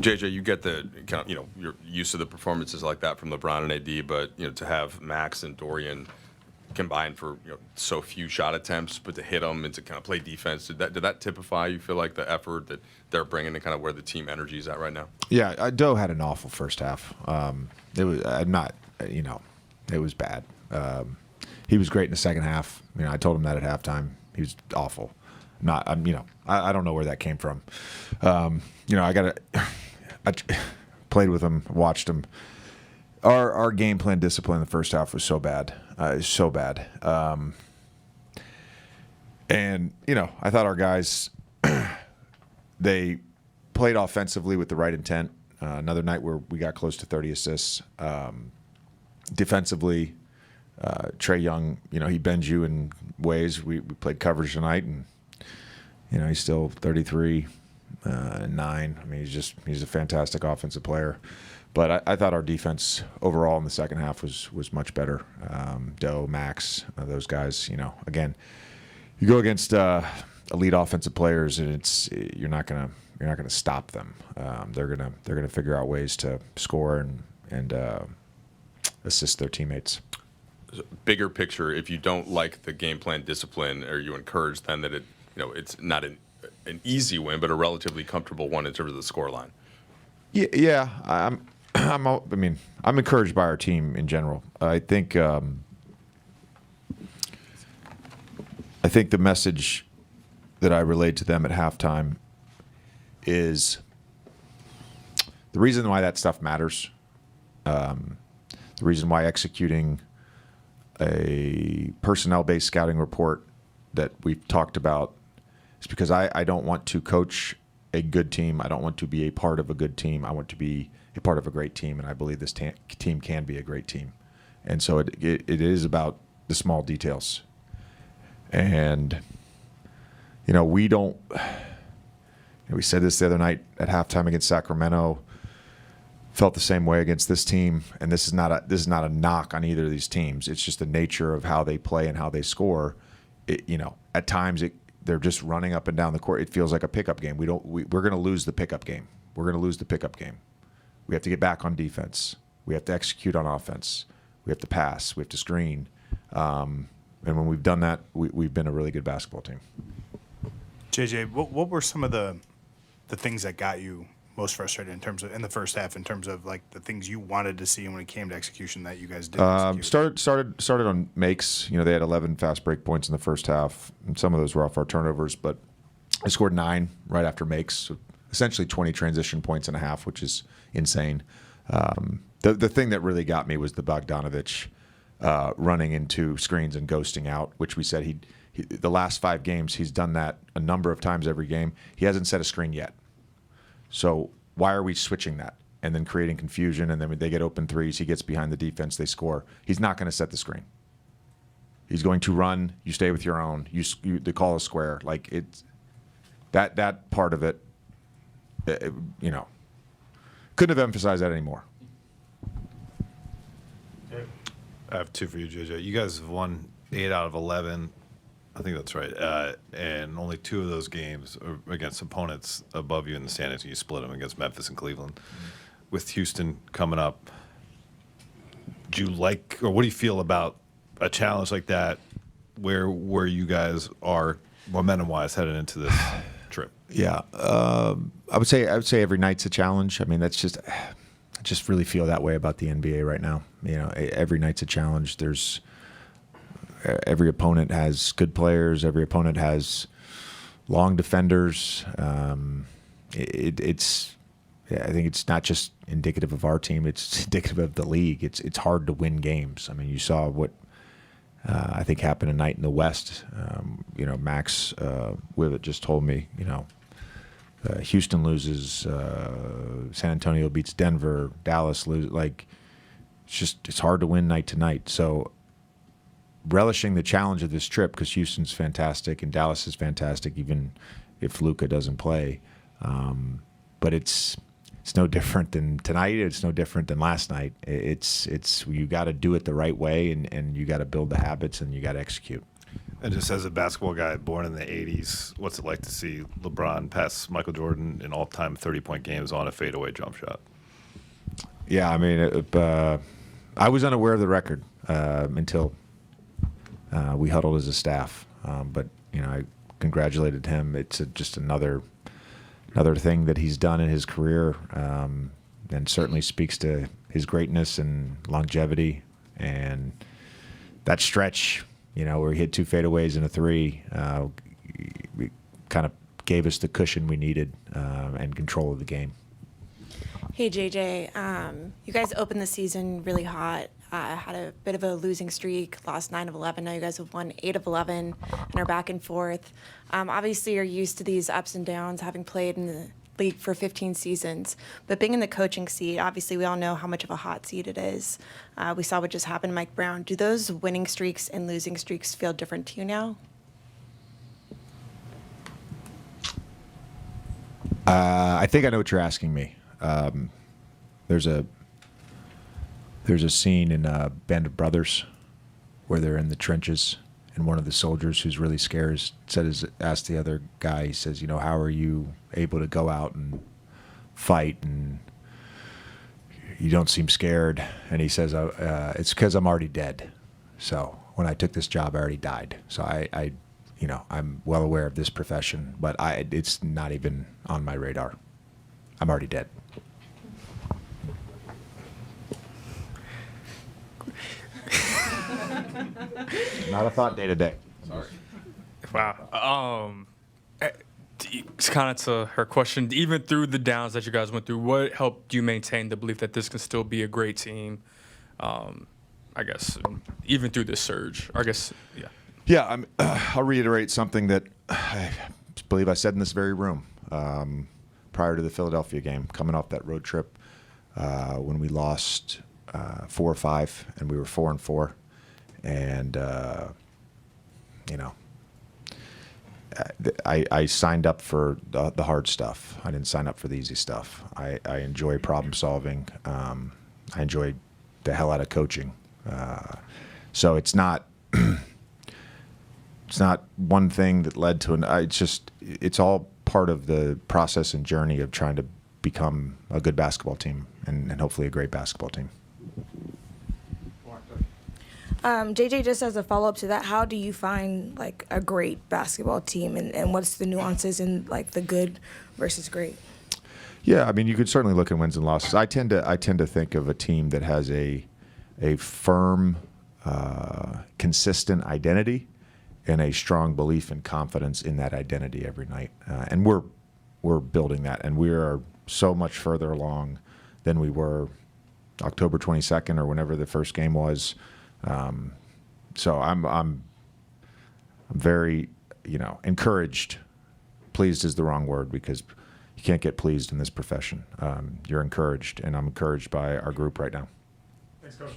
JJ, you get the kind of, you're used to the performances like that from LeBron and AD, but to have Max and Dorian combined for so few shot attempts, but to hit them and to kind of play defense, did that typify, you feel like, the effort that they're bringing and kind of where the team energy is at right now? Yeah, Doe had an awful first half. It was it was bad. He was great in the second half. I told him that at halftime. He was awful. I don't know where that came from. I played with him, watched him. Our game plan discipline in the first half was so bad. So bad. And I thought our guys, they played offensively with the right intent. Another night where we got close to 30 assists. Defensively, Trae Young, he bends you in ways. We played coverage tonight, and he's still 33 and 9. I mean, he's a fantastic offensive player. But I thought our defense overall in the second half was much better. Doe, Max, those guys. Again, you go against elite offensive players, and you're not gonna stop them. They're gonna figure out ways to score and assist their teammates. Bigger picture, if you don't like the game plan discipline, are you encouraged then that it's not an easy win, but a relatively comfortable one in terms of the scoreline? Yeah. I'm encouraged by our team in general. I think the message that I relayed to them at halftime is the reason why that stuff matters. The reason why executing a personnel-based scouting report that we've talked about is because I don't want to coach a good team. I don't want to be a part of a good team. I want to be a part of a great team, and I believe this team can be a great team. And so it is about the small details. And, we don't – we said this the other night at halftime against Sacramento, felt the same way against this team, and this is not a knock on either of these teams. It's just the nature of how they play and how they score. At times they're just running up and down the court. It feels like a pickup game. We're going to lose the pickup game. We're going to lose the pickup game. We have to get back on defense. We have to execute on offense. We have to pass. We have to screen. And when we've done that, we've been a really good basketball team. JJ, what were some of the things that got you most frustrated in the first half, in terms of like the things you wanted to see when it came to execution that you guys didn't execute? Started on makes. They had 11 fast break points in the first half, and some of those were off our turnovers. But I scored 9 right after makes, so essentially 20 transition points and a half, which is insane. The thing that really got me was the Bogdanovich running into screens and ghosting out, which we said the last 5 games he's done that a number of times every game. He hasn't set a screen yet. So why are we switching that and then creating confusion? And then when they get open threes, he gets behind the defense, they score. He's not going to set the screen. He's going to run. You stay with your own. They call a square. Like it's that part of it. Couldn't have emphasized that anymore. I have 2 for you, JJ. You guys have won 8 out of 11. I think that's right. And only 2 of those games are against opponents above you in the standings. You split them against Memphis and Cleveland. With Houston coming up, do you like, or what do you feel about a challenge like that, where you guys are momentum-wise headed into this trip? Yeah, I would say every night's a challenge. I mean, I just really feel that way about the NBA right now. Every night's a challenge. Every opponent has good players. Every opponent has long defenders. I think it's not just indicative of our team. It's indicative of the league. It's hard to win games. I mean, you saw what I think happened tonight in the West. Max Wivet just told me, Houston loses, San Antonio beats Denver, Dallas loses. Like, it's hard to win night to night. So relishing the challenge of this trip, because Houston's fantastic and Dallas is fantastic, even if Luka doesn't play. But it's no different than tonight. It's no different than last night. It's you got to do it the right way, and you got to build the habits, and you got to execute. And just as a basketball guy born in the 80s, what's it like to see LeBron pass Michael Jordan in all-time 30-point games on a fadeaway jump shot? Yeah, I mean, I was unaware of the record until we huddled as a staff. But I congratulated him. It's just another thing that he's done in his career, and certainly speaks to his greatness and longevity. And that stretch, where he hit 2 fadeaways and a 3, kind of gave us the cushion we needed and control of the game. Hey, JJ, you guys opened the season really hot, had a bit of a losing streak, lost 9 of 11. Now you guys have won 8 of 11 and are back and forth. Obviously, you're used to these ups and downs, having played in the league for 15 seasons. But being in the coaching seat, obviously, we all know how much of a hot seat it is. We saw what just happened to Mike Brown. Do those winning streaks and losing streaks feel different to you now? I think I know what you're asking me. There's a scene in Band of Brothers where they're in the trenches, and one of the soldiers who's really scared asked the other guy, he says, how are you able to go out and fight and you don't seem scared? And he says, it's because I'm already dead. So when I took this job, I already died. So I'm well aware of this profession, but it's not even on my radar. I'm already dead. Not a thought day to day. Sorry. Wow. It's kind of to her question. Even through the downs that you guys went through, what helped you maintain the belief that this can still be a great team? I guess even through this surge. I guess, yeah. Yeah, I'll reiterate something that I believe I said in this very room prior to the Philadelphia game, coming off that road trip when we lost 4-5 and we were 4-4, and I signed up for the hard stuff. I didn't sign up for the easy stuff. I enjoy problem solving. I enjoy the hell out of coaching. So it's not. It's not one thing that led to it's all part of the process and journey of trying to become a good basketball team and hopefully a great basketball team. JJ, just as a follow-up to that, how do you find like a great basketball team, and what's the nuances in like the good versus great? Yeah, I mean, you could certainly look at wins and losses. I tend to think of a team that has a firm, consistent identity and a strong belief and confidence in that identity every night. And we're building that, and we are so much further along than we were October 22nd or whenever the first game was. So I'm very, encouraged. Pleased is the wrong word because you can't get pleased in this profession. You're encouraged, and I'm encouraged by our group right now. Thanks, Coach.